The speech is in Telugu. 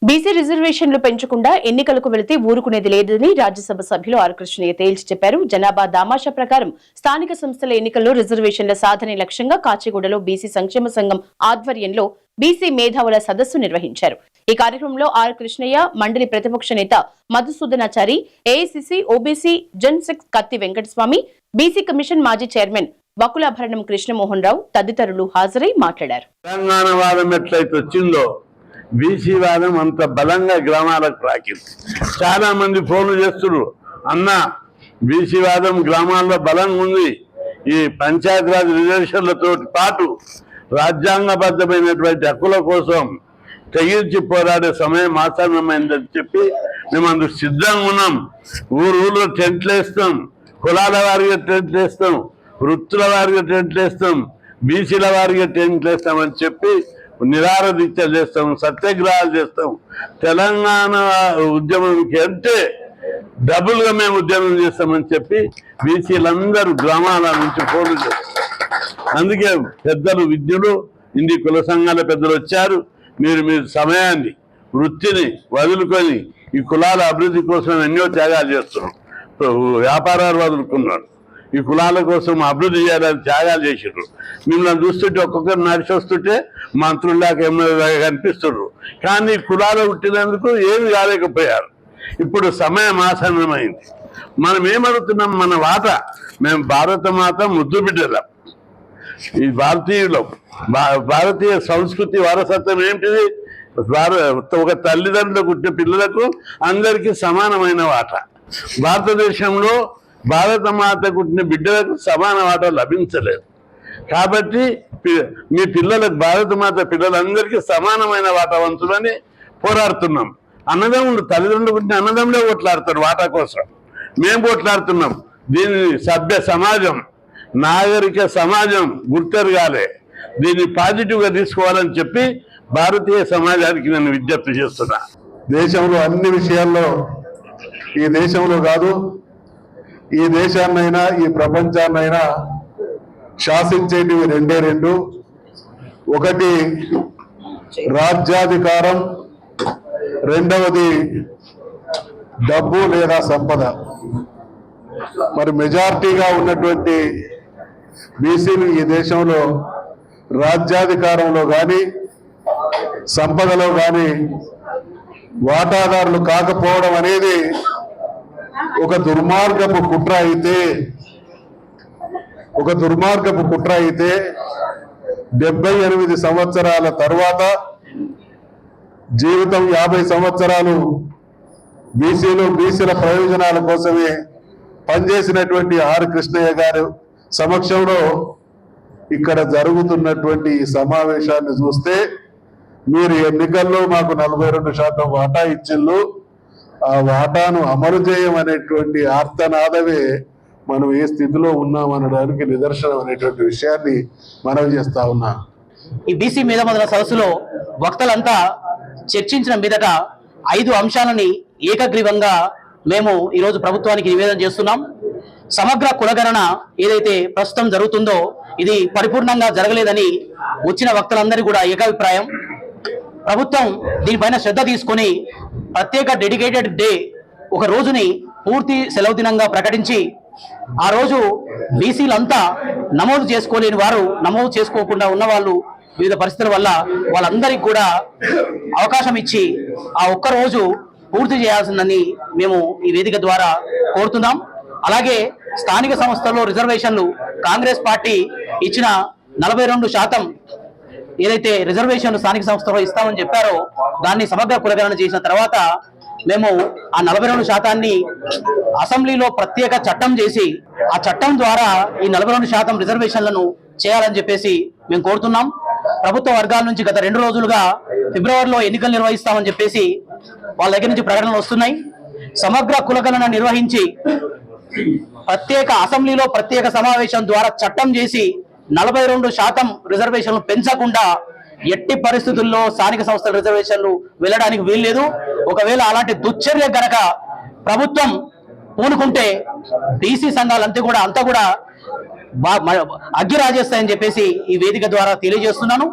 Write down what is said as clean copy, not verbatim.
బీసీ రిజర్వేషన్లు పెంచకుండా ఎన్నికలకు వెళితే ఊరుకునేది లేదని రాజ్యసభ సభ్యులు ఆర్ కృష్ణయ్య తేల్చి చెప్పారు. జనాభా దామాషా ప్రకారం స్థానిక సంస్థల ఎన్నికల్లో రిజర్వేషన్ల సాధనే లక్ష్యంగా కాచిగూడలో బీసీ సంక్షేమ సంఘం ఆధ్వర్యంలో బీసీ మేధావుల సదస్సు నిర్వహించారు. ఈ కార్యక్రమంలో ఆర్ కృష్ణయ్య, మండలి ప్రతిపక్ష నేత మధుసూదనాచారి, ఏఐసీసీ ఓబీసీ జన్సెక్స్ కత్తి వెంకటస్వామి, బీసీ కమిషన్ మాజీ చైర్మన్ వకులాభరణం కృష్ణమోహన్ రావు తదితరులు హాజరై మాట్లాడారు. బీసీ వాదం అంత బలంగా గ్రామాలకు రాకింది. చాలా మంది ఫోన్లు చేస్తున్నారు, అన్న బీసీ వాదం గ్రామాల్లో బలంగా ఉంది, ఈ పంచాయతీరాజ్ రిజర్వేషన్లతో పాటు రాజ్యాంగబద్ధమైనటువంటి హక్కుల కోసం తెగించి పోరాడే సమయం ఆసన్నమైందని చెప్పి మేము అందుకు సిద్ధంగా ఉన్నాం. ఊళ్ళో టెంట్లు వేస్తాం, కులాల వారిగా టెంట్లు వేస్తాం, వృత్తుల వారిగా టెంట్లు వేస్తాం, బీసీల వారిగా టెంట్లు వేస్తామని చెప్పి నిరాహార దీక్ష చేస్తాం, సత్యాగ్రహాలు చేస్తాం. తెలంగాణ ఉద్యమంకి అంటే డబుల్గా మేము ఉద్యమం చేస్తామని చెప్పి బీసీలందరూ గ్రామాల నుంచి ఫోన్లు చేస్తారు. అందుకే పెద్దలు, విద్యులు, హిందీ కుల సంఘాల పెద్దలు వచ్చారు. మీరు సమయాన్ని, వృత్తిని వదులుకొని ఈ కులాల అభివృద్ధి కోసం ఎన్నో త్యాగాలు చేస్తున్నాం. వ్యాపారాలు వదులుకున్నాడు, ఈ కులాల కోసం అభివృద్ధి చేయాలని త్యాగాలు చేసిర్రు. మిమ్మల్ని చూస్తుంటే ఒక్కొక్కరు నడిచి వస్తుంటే మంత్రుల్లాగా ఎమ్మెల్యేలాగా కనిపిస్తున్నారు. కానీ కులాలు పుట్టినందుకు ఏమి కాలేకపోయారు. ఇప్పుడు సమయం ఆసన్నమైంది. మనం ఏమడుగుతున్నాం? మన వాట. మేము భారత మాత ముద్దు బిడ్డలం. ఈ భారతీయులం. భారతీయ సంస్కృతి వారసత్వం ఏంటిది? ఒక తల్లిదండ్రులకు పుట్టిన పిల్లలకు అందరికీ సమానమైన వాట. భారతదేశంలో భారత మాత పుట్టిన బిడ్డలకు సమాన వాటా లభించలేదు. కాబట్టి మీ పిల్లలకు, భారత మాత పిల్లలందరికీ సమానమైన వాటా వంతులని పోరాడుతున్నాం. అన్నదమ్ములు, తల్లిదండ్రులు పుట్టిన అన్నదమ్ములే కొట్లాడుతారు వాటా కోసం. మేము కొట్లాడుతున్నాం. దీన్ని సభ్య సమాజం, నాగరిక సమాజం గుర్తెరగాలి. దీన్ని పాజిటివ్గా తీసుకోవాలని చెప్పి భారతీయ సమాజానికి నేను విజ్ఞప్తి చేస్తున్నా. దేశంలో అన్ని విషయాల్లో, ఈ దేశంలో కాదు, ఈ దేశాన్నైనా ఈ ప్రపంచాన్నైనా శాసించేటివి రెండే రెండు. ఒకటి రాజ్యాధికారం, రెండవది డబ్బు లేదా సంపద. మరి మెజారిటీగా ఉన్నటువంటి బీసీలు ఈ దేశంలో రాజ్యాధికారంలో కానీ సంపదలో కానీ వాటాదారులు కాకపోవడం అనేది ఒక దుర్మార్గపు కుట్ర అయితే 78 సంవత్సరాల తర్వాత జీవితం 50 సంవత్సరాలు బీసీల ప్రయోజనాల కోసమే పనిచేసినటువంటి ఆర్ కృష్ణయ్య గారు సమక్షంలో ఇక్కడ జరుగుతున్నటువంటి ఈ సమావేశాన్ని చూస్తే, మీరు ఎన్నికల్లో మాకు 42% వాటా ఇచ్చిళ్ళు, ఆ వాటాను అమలు చేయమనేటువంటి ఆర్తనాదమే మనం ఏ స్థితిలో ఉన్నామనడానికి నిదర్శనం అనేటువంటి విషయాన్ని మనవి చేస్తా ఉన్నా. ఈ బీసీ మీద మొదల సదస్సులో వక్తలంతా చర్చించిన మీదట 5 అంశాలని ఏకగ్రీవంగా మేము ఈరోజు ప్రభుత్వానికి నివేదన చేస్తున్నాం. సమగ్ర కులగణన ఏదైతే ప్రస్తుతం జరుగుతుందో ఇది పరిపూర్ణంగా జరగలేదని వచ్చిన వక్తలందరికీ కూడా ఏకాభిప్రాయం. ప్రభుత్వం దీనిపైన శ్రద్ధ తీసుకొని ప్రత్యేక డెడికేటెడ్ డే, ఒక రోజుని పూర్తి సెలవు దినంగా ప్రకటించి ఆ రోజు బీసీలంతా నమోదు చేసుకోలేని వారు, నమోదు చేసుకోకుండా ఉన్న వాళ్ళు వివిధ పరిస్థితుల వల్ల వాళ్ళందరికీ కూడా అవకాశం ఇచ్చి ఆ ఒక్క రోజు పూర్తి చేయాల్సిందని మేము ఈ వేదిక ద్వారా కోరుతున్నాం. అలాగే స్థానిక సంస్థల్లో రిజర్వేషన్లు కాంగ్రెస్ పార్టీ ఇచ్చిన 42% ఏదైతే రిజర్వేషన్ స్థానిక సంస్థలో ఇస్తామని చెప్పారో దాన్ని సమగ్ర కులగణన చేసిన తర్వాత మేము ఆ 42% అసెంబ్లీలో ప్రత్యేక చట్టం చేసి ఆ చట్టం ద్వారా ఈ 42% రిజర్వేషన్లను చేయాలని చెప్పేసి మేము కోరుతున్నాం. ప్రభుత్వ వర్గాల నుంచి గత 2 రోజులుగా ఫిబ్రవరిలో ఎన్నికలు నిర్వహిస్తామని చెప్పేసి వాళ్ళ దగ్గర నుంచి ప్రకటనలు వస్తున్నాయి. సమగ్ర కులగణన నిర్వహించి ప్రత్యేక అసెంబ్లీలో ప్రత్యేక సమావేశం ద్వారా చట్టం చేసి 42% రిజర్వేషన్లు పెంచకుండా ఎట్టి పరిస్థితుల్లో స్థానిక సంస్థల రిజర్వేషన్లు వెళ్ళడానికి వీల్లేదు. ఒకవేళ అలాంటి దుశ్చర్య గనక ప్రభుత్వం పూనుకుంటే బీసీ సంఘాలంతా కూడా అగ్గి రాజేస్తాయని చెప్పేసి ఈ వేదిక ద్వారా తెలియజేస్తున్నాను.